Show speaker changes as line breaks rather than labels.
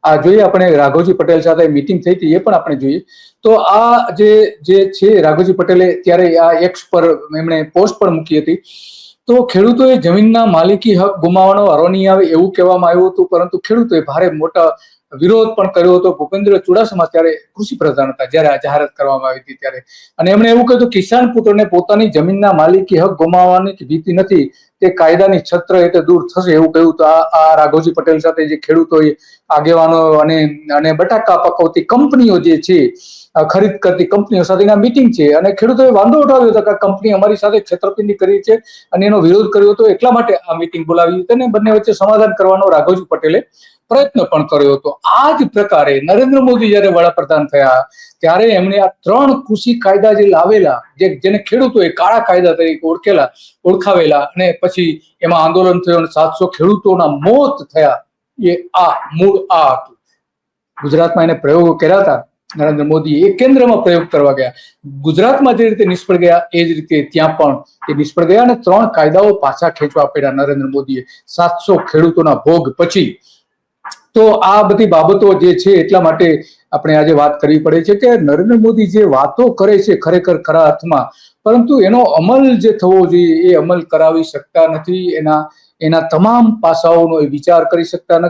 આ જોઈએ આપણે રાઘવજી પટેલ સાથે મીટિંગ થઈ હતી, એ પણ આપણે જોઈએ. તો આ જે છે રાઘવજી પટેલે ત્યારે આ એક્સ પર એમણે પોસ્ટ પણ મૂકી હતી. તો ખેડૂતોએ જમીનના માલિકી હક ગુમાવવાનો વારો નહીં આવે એવું કહેવામાં આવ્યું હતું, પરંતુ ખેડૂતોએ ભારે મોટા વિરોધ પણ કર્યો હતો. ભૂપેન્દ્ર ચુડાસમા ત્યારે કૃષિ પ્રધાન હતા જ્યારે આ જાહેરાત કરવામાં આવી હતી ત્યારે, અને એમણે એવું કહ્યું કિસાન પુત્રને પોતાની જમીનના માલિકી હક ગુમાવવાની ભીતિ નથી, તે કાયદાની છત્ર હેઠળ દૂર થશે એવું કહ્યું. તો આ રાઘવજી પટેલ સાથે જે ખેડૂતોએ આગેવાનો અને બટાકા પકવતી કંપનીઓ જે છે, ખરીદ કરતી કંપનીઓ સાથેના મીટિંગ છે, અને ખેડૂતોએ વાંધો ઉઠાવ્યો હતો કે આ કંપની અમારી સાથે છેતરપિંડી કરી છે અને એનો વિરોધ કર્યો હતો, એટલા માટે આ મીટિંગ બોલાવી હતી અને બંને વચ્ચે સમાધાન કરવાનો રાઘવજી પટેલે પ્રયત્ન પણ કર્યો હતો. આ જ પ્રકારે નરેન્દ્ર મોદી જયારે વડાપ્રધાન થયા ત્યારે એમણે આ 3 કૃષિ કાયદા જે લાવેલા, જેને ખેડૂતોએ કાળા કાયદા તરીકે ઓળખાવેલા, અને પછી એમાં આંદોલન થયું અને 700 ખેડૂતોના મોત થયા. એ મૂળ હતું. ગુજરાતમાં એને પ્રયોગો કર્યા હતા નરેન્દ્ર મોદી, એ કેન્દ્રમાં પ્રયોગ કરવા ગયા. ગુજરાતમાં જે રીતે નિષ્ફળ ગયા એ જ રીતે ત્યાં પણ એ નિષ્ફળ ગયા અને 3 કાયદાઓ પાછા ખેંચવા પડ્યા નરેન્દ્ર મોદીએ 700 ખેડૂતોના ભોગ પછી. તો આ બધી બાબતો જે છે એટલા માટે આપણે આજે વાત કરવી પડે છે કે નરેન્દ્ર મોદી જે વાતો કરે છે ખરેખર ખરા અર્થમાં, પરંતુ એનો અમલ જે થવો જોઈએ એ અમલ કરાવી શકતા નથી. એના તમામ પાસાઓનો એ વિચાર કરી શકતા નથી.